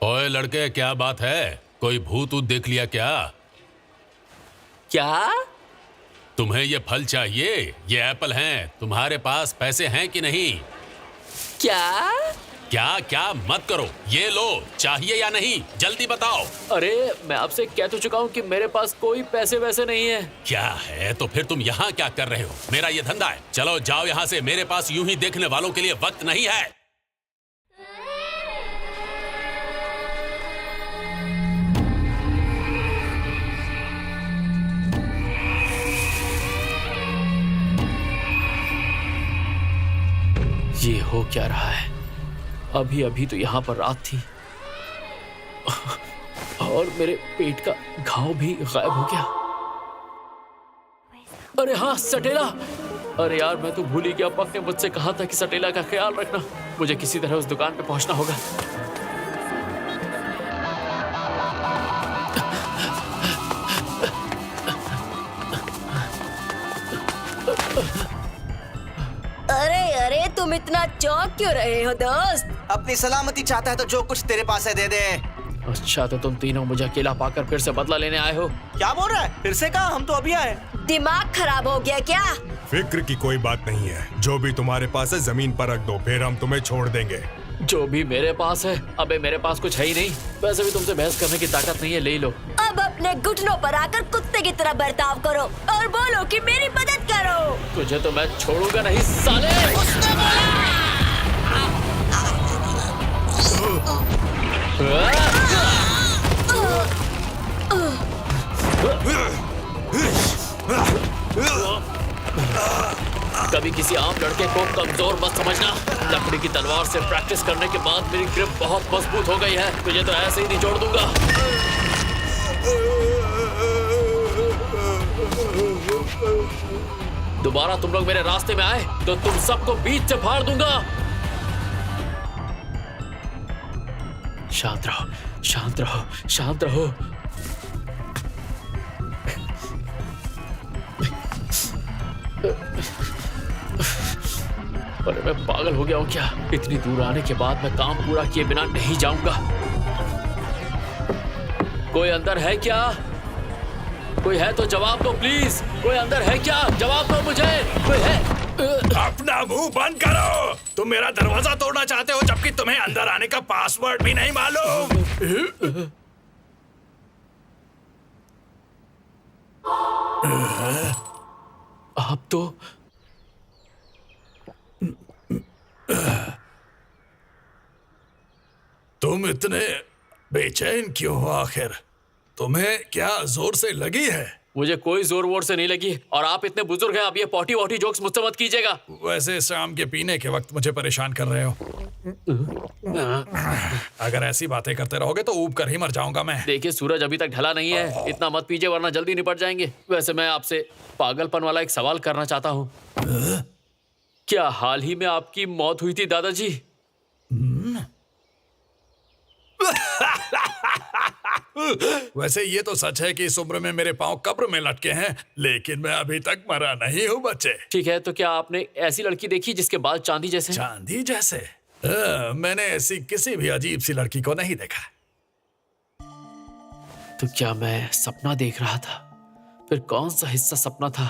ओए लड़के, क्या बात है? कोई भूत ऊत देख लिया क्या? क्या? तुम्हें ये फल चाहिए? ये एप्पल हैं। तुम्हारे पास पैसे हैं कि नहीं? क्या? क्या क्या मत करो। ये लो, चाहिए या नहीं? जल्दी बताओ। अरे मैं आपसे कह तो चुका हूँ कि मेरे पास कोई पैसे वैसे नहीं है। क्या है तो फिर तुम यहाँ क्या कर रहे हो? मेरा ये धंधा है। चलो जाओ यहाँ से, मेरे पास यूं ही देखने वालों के लिए वक्त नहीं है। ये हो क्या रहा है? अभी अभी तो यहाँ पर रात थी और मेरे पेट का घाव भी गायब हो गया। अरे हाँ, सटेला। अरे यार, मैं तो भूल ही गया। पक ने मुझसे कहा था कि सटेला का ख्याल रखना। मुझे किसी तरह उस दुकान पे पहुंचना होगा। अरे अरे, तुम इतना चौंक क्यों रहे हो दोस्त? अपनी सलामती चाहता है तो जो कुछ तेरे पास है दे दे। अच्छा, तो तुम तीनों मुझे अकेला पाकर फिर से बदला लेने आए हो? क्या बोल रहा है? फिर से कहा, हम तो अभी आए। दिमाग खराब हो गया क्या? फिक्र की कोई बात नहीं है। जो भी तुम्हारे पास है जमीन पर रख दो, फिर हम तुम्हें छोड़ देंगे। जो भी मेरे पास है? अबे मेरे पास कुछ है ही नहीं। वैसे भी तुमसे बहस करने की ताकत नहीं है, ले लो। अब अपने घुटनों पर आकर कुत्ते की तरह बर्ताव करो और बोलो कि मेरी मदद करो। तुझे तो मैं छोड़ूंगा नहीं साले। कभी किसी आम लड़के को कमजोर मत समझना। लकड़ी की तलवार से प्रैक्टिस करने के बाद मेरी ग्रिप बहुत मजबूत हो गई है। तुझे तो ऐसे ही निचोड़ दूंगा। दोबारा तुम लोग मेरे रास्ते में आए तो तुम सबको बीच से फाड़ दूंगा। शांत रहो, शांत रहो, शांत रहो। अरे मैं पागल हो गया हूँ क्या? इतनी दूर आने के बाद मैं काम पूरा किए बिना नहीं जाऊंगा। कोई अंदर है क्या? कोई है तो जवाब दो प्लीज। कोई अंदर है क्या? जवाब दो मुझे। कोई है? अपना मुंह बंद करो। तुम मेरा दरवाजा तोड़ना चाहते हो जबकि तुम्हें अंदर आने का पासवर्ड भी नहीं मालूम। आप तो तुम इतने बेचैन क्यों हो आखिर? तुम्हें क्या जोर से लगी है? मुझे कोई जोर वोर से नहीं लगी। और आप इतने बुजुर्ग हैं, अब ये पॉटी वॉटी जोक्स मुझसे मत कीजिएगा। वैसे शाम के पीने के वक्त मुझे परेशान कर रहे हो। अगर ऐसी बातें करते रहोगे तो ऊब कर ही मर जाऊंगा मैं। देखिए, सूरज अभी तक ढला नहीं है। इतना मत पीजिए वरना जल्दी निपट जाएंगे। वैसे मैं आपसे पागलपन वाला एक सवाल करना चाहता हूँ। क्या हाल ही में आपकी मौत हुई थी दादाजी? वैसे ये तो सच है कि इस उम्र में मेरे पांव कब्र में लटके हैं, लेकिन मैं अभी तक मरा नहीं हूँ बच्चे। ठीक है, तो क्या आपने ऐसी लड़की देखी जिसके बाल चांदी जैसे? चांदी जैसे? मैंने ऐसी किसी भी अजीब सी लड़की को नहीं देखा। तो क्या मैं सपना देख रहा था? फिर कौन सा हिस्सा सपना था?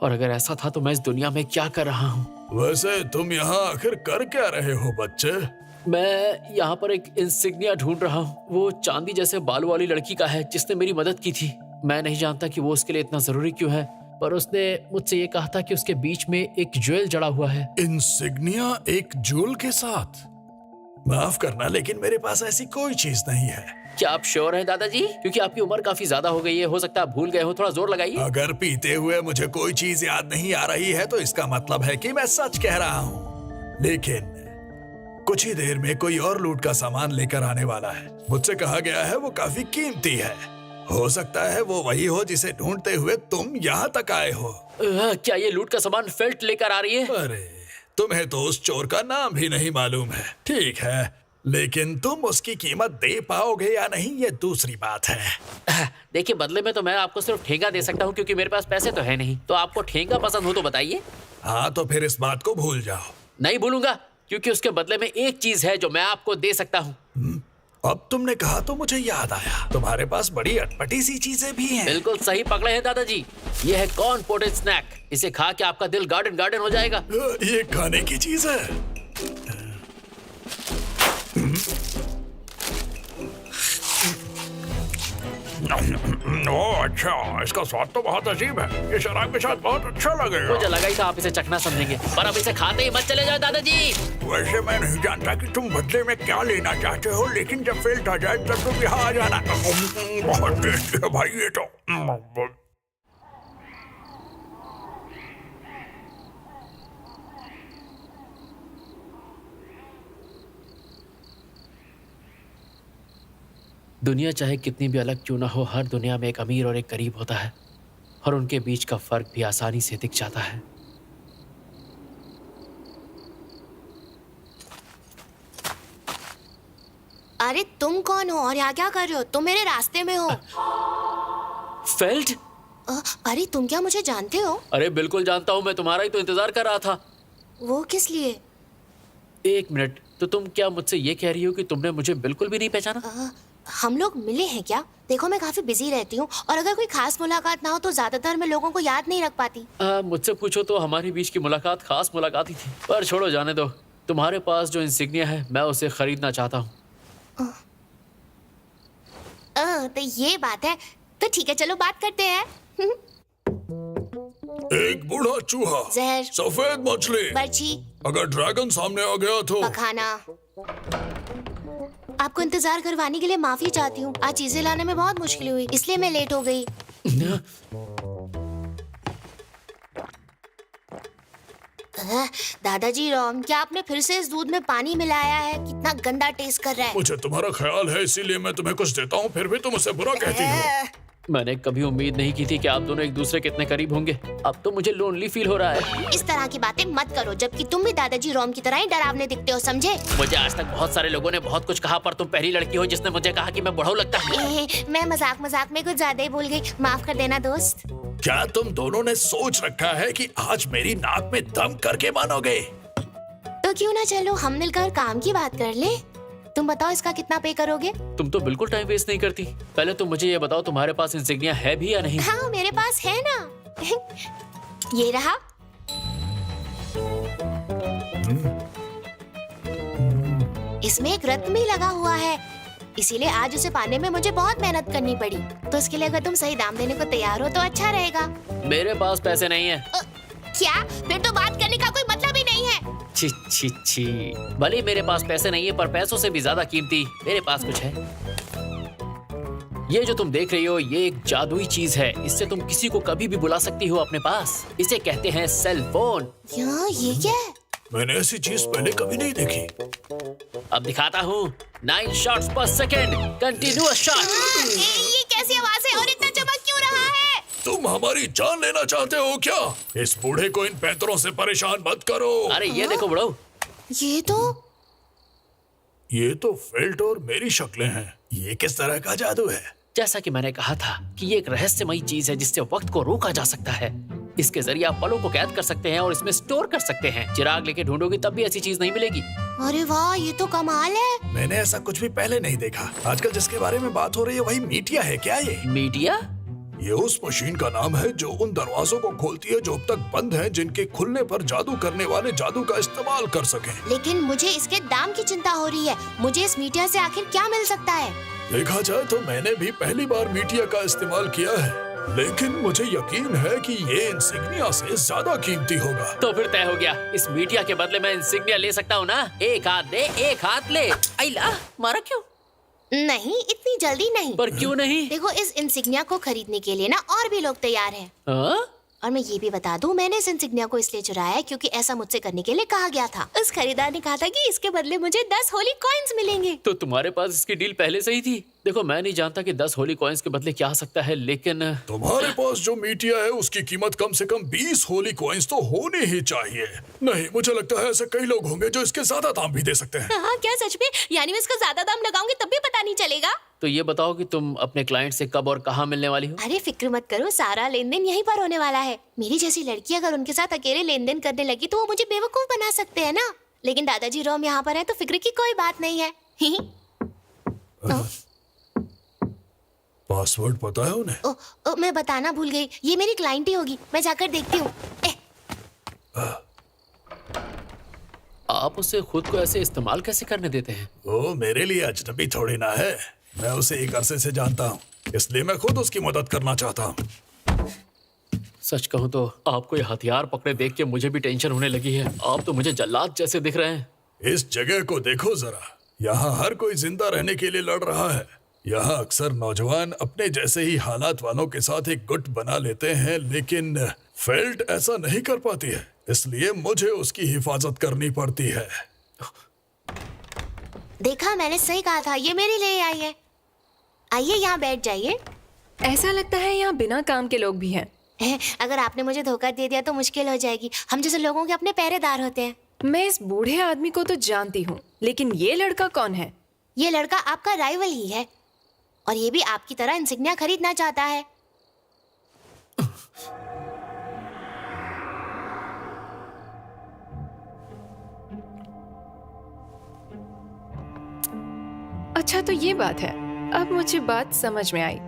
और अगर ऐसा था तो मैं इस दुनिया में क्या कर रहा हूँ? वैसे तुम यहाँ आखिर कर क्या रहे हो बच्चे? मैं यहाँ पर एक इंसिग्निया ढूंढ रहा हूँ। वो चांदी जैसे बालों वाली लड़की का है जिसने मेरी मदद की थी। मैं नहीं जानता कि वो उसके लिए इतना जरूरी क्यों है, पर उसने मुझसे ये कहा था कि उसके बीच में एक ज्वेल जड़ा हुआ है। इंसिग्निया एक ज्वेल के साथ? माफ करना, लेकिन मेरे पास ऐसी कोई चीज नहीं है। क्या आप श्योर हैं दादाजी? क्योंकि आपकी उम्र काफी ज्यादा हो गई है, हो सकता है आप भूल गए हो। थोड़ा जोर लगाइए। अगर पीते हुए मुझे कोई चीज याद नहीं आ रही है तो इसका मतलब है कि मैं सच कह रहा हूँ। लेकिन कुछ ही देर में कोई और लूट का सामान लेकर आने वाला है। मुझसे कहा गया है वो काफी कीमती है। हो सकता है वो वही हो जिसे ढूंढते हुए तुम यहाँ तक आए हो। क्या ये लूट का सामान फेल्ट लेकर आ रही है? अरे, तुम्हें तो उस चोर का नाम भी नहीं मालूम है। ठीक है, लेकिन तुम उसकी कीमत दे पाओगे या नहीं ये दूसरी बात है। देखिए, बदले में तो मैं आपको सिर्फ ठेंगा दे सकता हूँ क्योंकि मेरे पास पैसे तो है नहीं। तो आपको ठेंगा पसंद हो तो बताइए। हाँ, तो फिर इस बात को भूल जाओ। नहीं भूलूंगा, क्योंकि उसके बदले में एक चीज है जो मैं आपको दे सकता हूँ। अब तुमने कहा तो मुझे याद आया, तुम्हारे पास बड़ी अटपटी सी चीजें भी हैं। बिल्कुल सही पकड़े हैं दादाजी। ये है कॉर्न पोटेज स्नैक। इसे खा के आपका दिल गार्डन गार्डन हो जाएगा। ये खाने की चीज है। ओह अच्छा, इसका स्वाद तो बहुत अजीब है। ये शराब के साथ बहुत अच्छा लगेगा। मुझे लगा ही था आप इसे चखना समझेंगे, पर अब इसे खाते ही मत चले जाओ दादाजी। वैसे मैं नहीं जानता कि तुम बदले में क्या लेना चाहते हो, लेकिन जब फेल्ट आ जाए तब तुम यहाँ आ जाना। बहुत टेस्टी है भाई ये तो। दुनिया चाहे कितनी भी अलग क्यों ना हो, हर दुनिया में एक अमीर और एक गरीब होता है, और उनके बीच का फर्क भी आसानी से दिख जाता है। अरे तुम कौन हो और यहाँ क्या कर रहे हो? तुम मेरे रास्ते में हो। फेल्ट? अरे तुम क्या मुझे जानते हो? अरे बिल्कुल जानता हूँ, मैं तुम्हारा ही तो इंतजार कर रहा था। वो किस लिए? एक मिनट, तो तुम क्या मुझसे ये कह रही हो कि तुमने मुझे बिल्कुल भी नहीं पहचाना? हम लोग मिले हैं क्या? देखो मैं काफी बिजी रहती हूँ और अगर कोई खास मुलाकात ना हो तो ज्यादातर मैं लोगों को याद नहीं रख पाती। मुझसे पूछो तो हमारे बीच की मुलाकात खास मुलाकात ही थी, पर छोड़ो जाने दो। तुम्हारे पास जो इंसिग्निया है मैं उसे खरीदना चाहता हूँ। तो ये बात है, तो ठीक है चलो बात करते हैं। एक बूढ़ा चूहा, जहर, सफेद मछली, बर्छी, अगर ड्रैगन सामने आ गया तो पखाना। आपको इंतजार करवाने के लिए माफी चाहती हूँ। आज चीजें लाने में बहुत मुश्किल हुई, इसलिए मैं लेट हो गई। दादाजी रोम, क्या आपने फिर से इस दूध में पानी मिलाया है? कितना गंदा टेस्ट कर रहा है। मुझे तुम्हारा ख्याल है इसीलिए मैं तुम्हें कुछ देता हूँ, फिर भी तुम उसे बुरा कहती हो। मैंने कभी उम्मीद नहीं की थी कि आप दोनों एक दूसरे के इतने करीब होंगे। अब तो मुझे लोनली फील हो रहा है। इस तरह की बातें मत करो, जबकि तुम भी दादाजी रोम की तरह ही डरावने दिखते हो, समझे? मुझे आज तक बहुत सारे लोगों ने बहुत कुछ कहा, पर तुम पहली लड़की हो जिसने मुझे कहा कि मैं बुढ़ऊ लगता हूँ। मैं मजाक मजाक में कुछ ज्यादा ही भूल गई, माफ कर देना दोस्त। क्या तुम दोनों ने सोच रखा है कि आज मेरी नाक में दम करके मानोगे? तो क्यों ना चलो हम मिलकर काम की बात कर ले। तुम बताओ इसका कितना पे करोगे? तुम तो बिल्कुल टाइम वेस्ट नहीं करती। पहले तुम मुझे ये बताओ तुम्हारे पास इंसिग्निया है भी या नहीं? हाँ मेरे पास है ना। ये रहा। इसमें एक रत्न भी लगा हुआ है, इसीलिए आज उसे पाने में मुझे बहुत मेहनत करनी पड़ी। तो इसके लिए अगर तुम सही दाम देने को तैयार हो तो अच्छा रहेगा। मेरे पास पैसे नहीं है। क्या? फिर तो बात करने का कोई मतलब ही नहीं है। छी छी छी, भले मेरे पास पैसे नहीं है, पर पैसों से भी ज्यादा कीमती मेरे पास कुछ है। ये जो तुम देख रही हो ये एक जादुई चीज है। इससे तुम किसी को कभी भी बुला सकती हो अपने पास। इसे कहते हैं सेल फोन। ये क्या है? मैंने ऐसी चीज पहले कभी नहीं देखी। अब दिखाता हूँ। 9 शॉट्स पर सेकेंड, कंटिन्यूअस शॉट। ये कैसी आवाज है और इतना चमक क्यों रहा है? तुम हमारी जान लेना चाहते हो क्या? इस बूढ़े को इन पैंतरों से परेशान मत करो। अरे ये देखो बड़ो, ये तो फेल्ट और मेरी शक्लें हैं। ये किस तरह का जादू है? जैसा कि मैंने कहा था कि ये एक रहस्यमयी चीज है जिससे वक्त को रोका जा सकता है। इसके जरिए आप पलों को कैद कर सकते हैं और इसमें स्टोर कर सकते हैं। चिराग लेके ढूंढोगे तब भी ऐसी चीज नहीं मिलेगी। अरे वाह, ये तो कमाल है। मैंने ऐसा कुछ भी पहले नहीं देखा। आजकल जिसके बारे में बात हो रही है वही मीटिया है क्या? ये मीडिया? ये उस मशीन का नाम है जो उन दरवाजों को खोलती है जो अब तक बंद हैं, जिनके खुलने पर जादू करने वाले जादू का इस्तेमाल कर सकें। लेकिन मुझे इसके दाम की चिंता हो रही है। मुझे इस मीटिया से आखिर क्या मिल सकता है? देखा जाए तो मैंने भी पहली बार मीटिया का इस्तेमाल किया है, लेकिन मुझे यकीन है कि ये इंसिग्निया से ज्यादा कीमती होगा। तो फिर तय हो गया। इस मीडिया के बदले मैं इंसिग्निया ले सकता हूँ ना? एक हाथ दे, एक हाथ ले। आइला, मारा क्यों? नहीं, इतनी जल्दी नहीं। पर क्यों नहीं? देखो, इस इंसिग्निया को खरीदने के लिए ना और भी लोग तैयार हैं। और मैं ये भी बता दूं, मैंने इस इंसिग्निया को इसलिए चुराया है क्योंकि ऐसा मुझसे करने के लिए कहा गया था। उस खरीदार ने कहा था कि इसके बदले मुझे 10 होली कॉइन्स मिलेंगे। तो तुम्हारे पास इसकी डील पहले से ही थी। देखो, मैं नहीं जानता कि 10 होली कॉइन्स के बदले क्या आ सकता है, लेकिन तुम्हारे पास जो मीटिया है उसकी कीमत कम से कम 20 होली कॉइन्स तो होनी ही चाहिए। नहीं, मुझे लगता है ऐसे कई लोग होंगे जो इसके ज्यादा दाम भी दे सकते हैं। हाँ, क्या सच में? यानी मैं इसका ज्यादा दाम लगाऊंगी तब भी पता नहीं चलेगा? तो ये बताओ कि तुम अपने क्लाइंट से कब और कहाँ मिलने वाली हो? अरे फिक्र मत करो, सारा लेन देन यहीं पर होने वाला है। मेरी जैसी लड़की अगर उनके साथ अकेले लेन देन करने लगी तो वो मुझे बेवकूफ बना सकते हैं ना। लेकिन दादाजी रोम यहाँ पर है तो फिक्र की कोई बात नहीं है। पासवर्ड पता है उन्हें? मैं बताना भूल गई, ये मेरी क्लाइंट ही होगी, मैं जाकर देखती हूँ। आप उसे खुद को ऐसे इस्तेमाल कैसे करने देते हैं? वो मेरे लिए अजनबी थोड़ी ना है। मैं उसे एक अरसे से जानता हूँ, इसलिए मैं खुद उसकी मदद करना चाहता हूँ। सच कहूँ तो आपको ये हथियार पकड़े देख के मुझे भी टेंशन होने लगी है। आप तो मुझे जल्लाद जैसे दिख रहे हैं। इस जगह को देखो जरा, यहाँ हर कोई जिंदा रहने के लिए लड़ रहा है। यहाँ अक्सर नौजवान अपने जैसे ही हालात वालों के साथ एक गुट बना लेते हैं, लेकिन फेल्ट ऐसा नहीं कर पाती है, इसलिए मुझे उसकी हिफाजत करनी पड़ती है। देखा, मैंने सही कहा था, ये मेरे लिए आई है। आइए यहाँ बैठ जाइए। ऐसा लगता है यहाँ बिना काम के लोग भी हैं। अगर आपने मुझे धोखा दे दिया तो मुश्किल हो जाएगी। हम जैसे लोगों के अपने पहरेदार होते हैं। मैं इस बूढ़े आदमी को तो जानती हूँ, लेकिन ये लड़का कौन है? ये लड़का आपका राइवल ही है, और ये भी आपकी तरह इंसिग्निया खरीदना चाहता है। अच्छा, तो ये बात है। अब मुझे बात समझ में आई।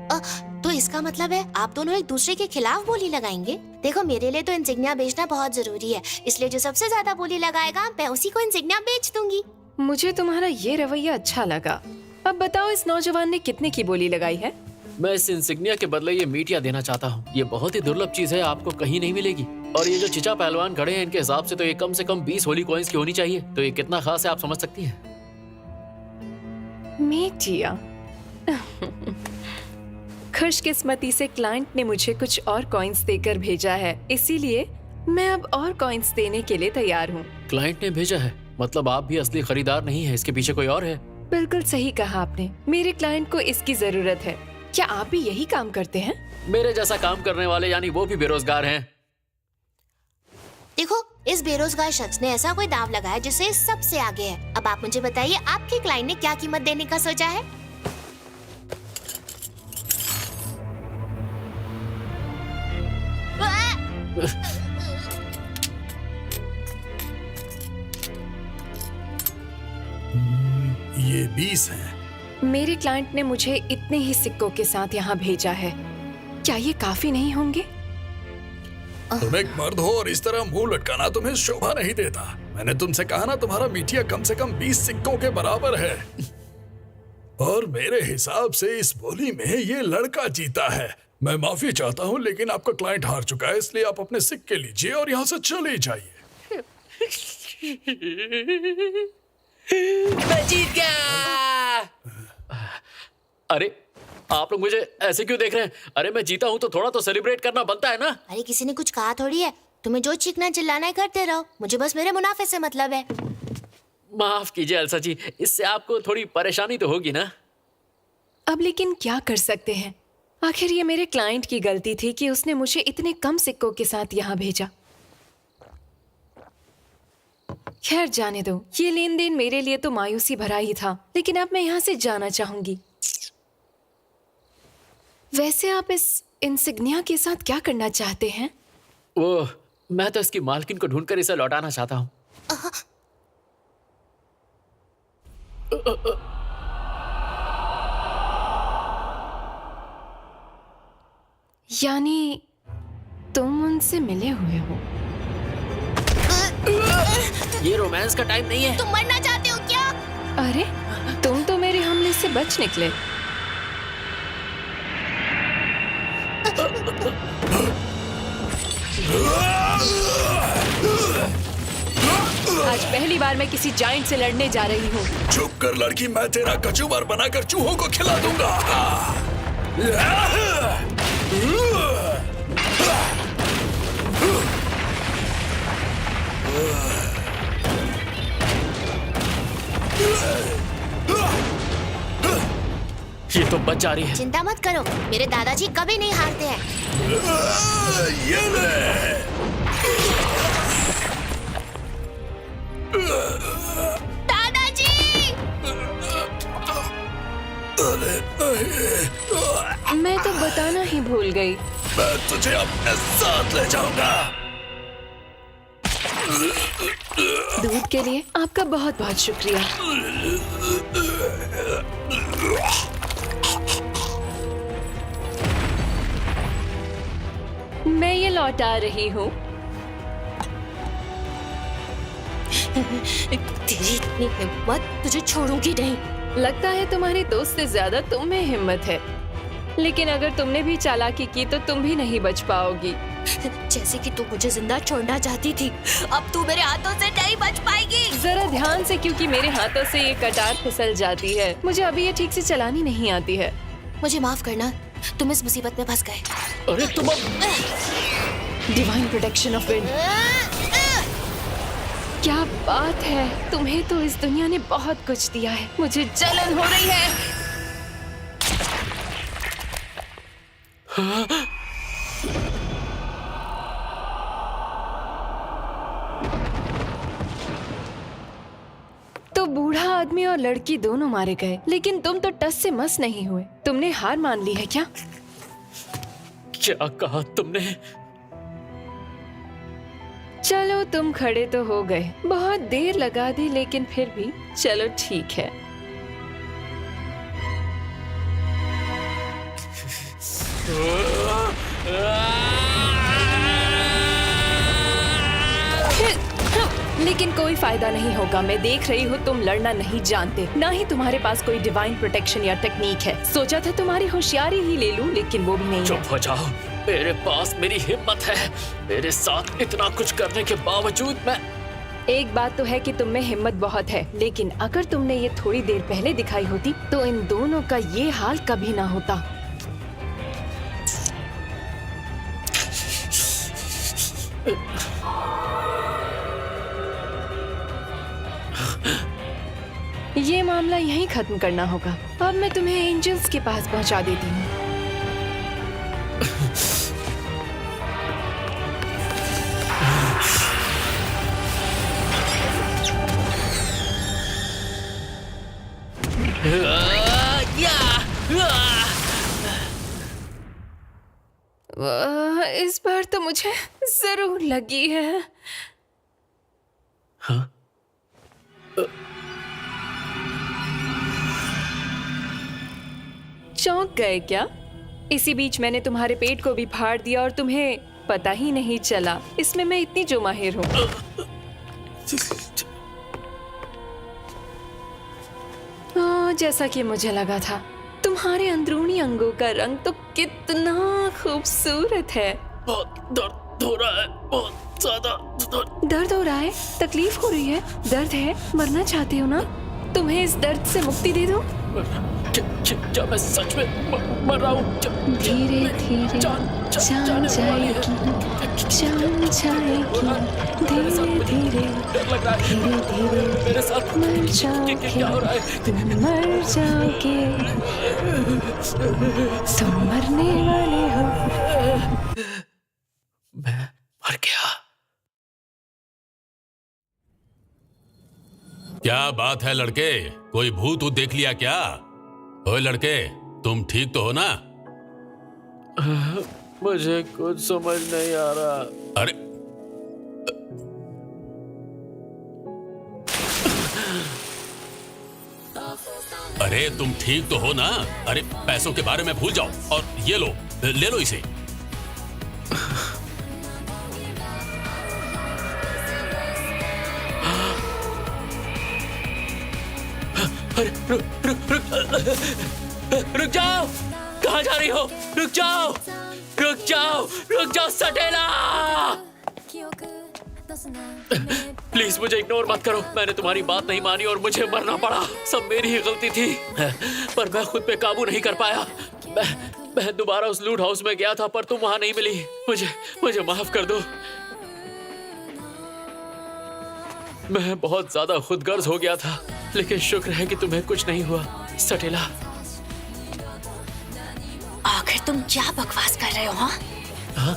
तो इसका मतलब है आप दोनों एक दूसरे के खिलाफ बोली लगाएंगे? देखो, मेरे लिए तो इंसिग्निया बेचना बहुत जरूरी है, इसलिए जो सबसे ज्यादा बोली लगाएगा मैं उसी को इंसिग्निया बेच दूंगी। मुझे तुम्हारा ये रवैया अच्छा लगा। अब बताओ, इस नौजवान ने कितने की बोली लगाई है? मैं इस इंसिग्निया के बदले ये मीटिया देना चाहता हूँ। ये बहुत ही दुर्लभ चीज है, आपको कहीं नहीं मिलेगी। और ये जो चिचा पहलवान खड़े हैं, इनके हिसाब से तो ये कम से कम 20 होली कॉइन्स की होनी चाहिए। तो ये कितना खास है आप समझ सकती हैं। मीटिया। खुशकिस्मती से क्लाइंट ने मुझे कुछ और कॉइन्स देकर भेजा है, इसीलिए मैं अब और कॉइन्स देने के लिए तैयार हूँ। क्लाइंट ने भेजा है, मतलब आप भी असली खरीदार नहीं है, इसके पीछे कोई और है। बिल्कुल सही कहा आपने। मेरे क्लाइंट को इसकी जरूरत है। क्या आप भी यही काम करते हैं? मेरे जैसा काम करने वाले, यानी वो भी बेरोजगार हैं। देखो, इस बेरोजगार शख्स ने ऐसा कोई दाव लगाया जिससे सबसे आगे है। अब आप मुझे बताइए, आपके क्लाइंट ने क्या कीमत देने का सोचा है? ये 20 हैं। मेरे क्लाइंट ने मुझे इतने ही सिक्कों के साथ यहाँ भेजा है। क्या ये काफी नहीं होंगे? तुम एक मर्द हो और इस तरह मुंह लटकाना तुम्हें शोभा नहीं देता। मैंने तुमसे कहा ना, तुम्हारा मीटिया कम से कम 20 सिक्कों के बराबर है। और मेरे हिसाब से इस बोली में ये लड़का जीता है। मैं माफी चाहता हूँ, लेकिन आपका क्लाइंट हार चुका है, इसलिए आप अपने सिक्के लीजिए और यहाँ से चले जाइए। मैं जीत गया। अरे, आप लोग मुझे ऐसे क्यों देख रहे हैं? अरे, मैं जीता हूँ तो थोड़ा तो सेलिब्रेट करना बनता है ना। अरे, किसी ने कुछ कहा थोड़ी है। तुम्हें जो चीखना चिल्लाना है करते रहो, मुझे बस मेरे मुनाफे से मतलब है। माफ कीजिए एल्सा जी, इससे आपको थोड़ी परेशानी तो होगी ना। अब लेकिन क्या कर सकते हैं? आखिर ये मेरे क्लाइंट की गलती थी कि उसने मुझे इतने कम सिक्कों के साथ यहाँ भेजा। खैर, जाने दो। ये लेन देन मेरे लिए तो मायूसी भरा ही था, लेकिन अब मैं यहाँ से जाना चाहूंगी। वैसे आप इस इंसिग्निया के साथ क्या करना चाहते हैं? मैं तो इसकी मालकिन को ढूंढकर इसे लौटाना चाहता हूँ। यानी तुम उनसे मिले हुए हो? ये रोमांस का टाइम नहीं है। तुम मरना चाहते हो क्या? अरे, तुम तो मेरे हमले से बच निकले। आज पहली बार मैं किसी जायंट से लड़ने जा रही हूँ। चुप कर लड़की, मैं तेरा कचूमर बनाकर चूहों को खिला दूंगा। ये तो बच जा रही है। चिंता मत करो, मेरे दादाजी कभी नहीं हारते हैं। ये ले। दादाजी! अरे नहीं, मैं तो बताना ही भूल गई। मैं तुझे अपने साथ ले जाऊंगा। दूध के लिए आपका बहुत बहुत शुक्रिया। मैं ये लौटा रही हूँ। तेरी इतनी हिम्मत, तुझे छोड़ूंगी नहीं। लगता है तुम्हारे दोस्त से ज्यादा तुम में हिम्मत है, लेकिन अगर तुमने भी चालाकी की तो तुम भी नहीं बच पाओगी। जैसे कि तू मुझे जिंदा छोड़ना चाहती थी, अब तू मेरे हाथों से नहीं बच पाएगी। जरा ध्यान से, क्योंकि मेरे हाथों से ये कटार फिसल जाती है। मुझे अभी ये ठीक से चलानी नहीं आती है। मुझे माफ करना, तुम इस मुसीबत में फंस गए। अरे तुम डिवाइन प्रोटेक्शन ऑफ विंड। क्या बात है, तुम्हें तो इस दुनिया ने बहुत कुछ दिया है। मुझे जलन हो रही है। तो बूढ़ा आदमी और लड़की दोनों मारे गए, लेकिन तुम तो टस से मस नहीं हुए। तुमने हार मान ली है क्या? क्या कहा तुमने? चलो तुम खड़े तो हो गए। बहुत देर लगा दी, लेकिन फिर भी चलो ठीक है। लेकिन कोई फायदा नहीं होगा। मैं देख रही हूँ तुम लड़ना नहीं जानते, ना ही तुम्हारे पास कोई डिवाइन प्रोटेक्शन या टेक्निक है। सोचा था तुम्हारी होशियारी ही ले लूं, लेकिन वो भी नहीं है। चुप हो जाओ। मेरे पास मेरी हिम्मत है। मेरे साथ इतना कुछ करने के बावजूद मैं... एक बात तो है कि तुम में हिम्मत बहुत है, लेकिन अगर तुमने ये थोड़ी देर पहले दिखाई होती तो इन दोनों का ये हाल कभी ना होता। ये मामला यहीं खत्म करना होगा। अब मैं तुम्हें एंजल्स के पास पहुंचा देती हूँ। इस बार तो मुझे जरूर लगी है। हाँ? चौंक गए क्या? इसी बीच मैंने तुम्हारे पेट को भी फाड़ दिया और तुम्हें पता ही नहीं चला। इसमें मैं इतनी जो माहिर हूँ। जैसा कि मुझे लगा था, तुम्हारे अंदरूनी अंगों का रंग तो कितना खूबसूरत है। बहुत दर्द हो रहा है, बहुत ज्यादा दर्द हो रहा है? तकलीफ हो रही है? दर्द है? मरना चाहते हो ना? तुम्हें इस दर्द से मुक्ति दे दो। क्या मैं सच में मर रहा हूँ? धीरे धीरे जान जाएगी, जान जाएगी, धीरे धीरे, धीरे धीरे मेरे साथ मर जाओगे, क्या हो रहा है? तुम मर जाओगे, तुम मरने वाले हो। मैं मर गया। क्या बात है लड़के, कोई भूत ऊत देख लिया क्या? ओए लड़के, तुम ठीक तो हो ना? मुझे कुछ समझ नहीं आ रहा। अरे अरे तुम ठीक तो हो ना? अरे पैसों के बारे में भूल जाओ और ये लो, ले लो इसे। अरे रुक जाओ। कहाँ जा रही हो? रुक जाओ, रुक जाओ, रुक जाओ सटेला। प्लीज मुझे इग्नोर मत करो। मैंने तुम्हारी बात नहीं मानी और मुझे मरना पड़ा। सब मेरी ही गलती थी, पर मैं खुद पे काबू नहीं कर पाया। मैं दोबारा उस लूट हाउस में गया था, पर तुम वहां नहीं मिली। मुझे माफ कर दो। मैं बहुत ज्यादा खुदगर्ज हो गया था, लेकिन शुक्र है कि तुम्हें कुछ नहीं हुआ सटेला। आखिर तुम क्या बकवास कर रहे हो? हाँ?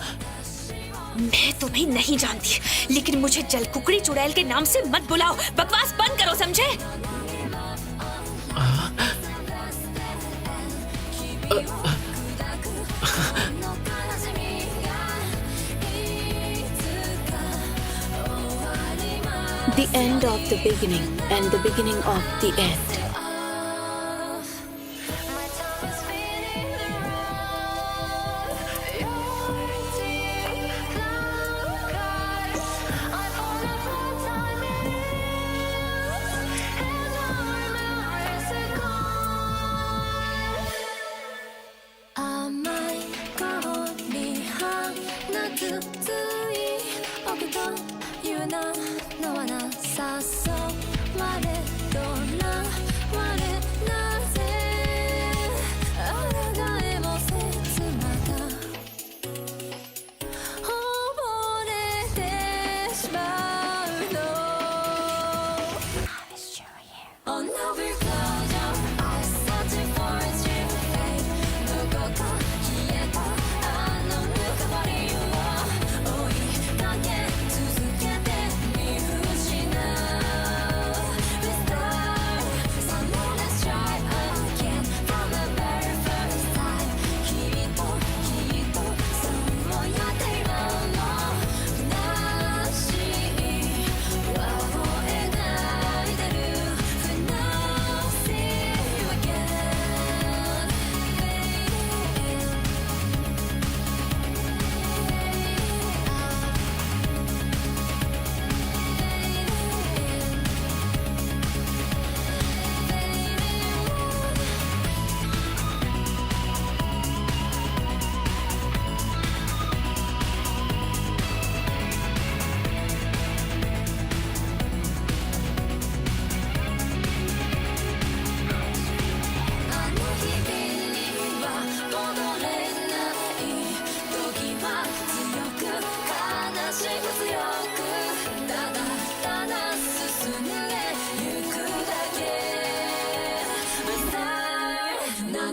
मैं तुम्हें नहीं जानती, लेकिन मुझे जलकुकड़ी चुड़ैल के नाम से मत बुलाओ। बकवास बंद करो, समझे? The end of the beginning and the beginning of the end.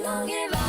Don't give up.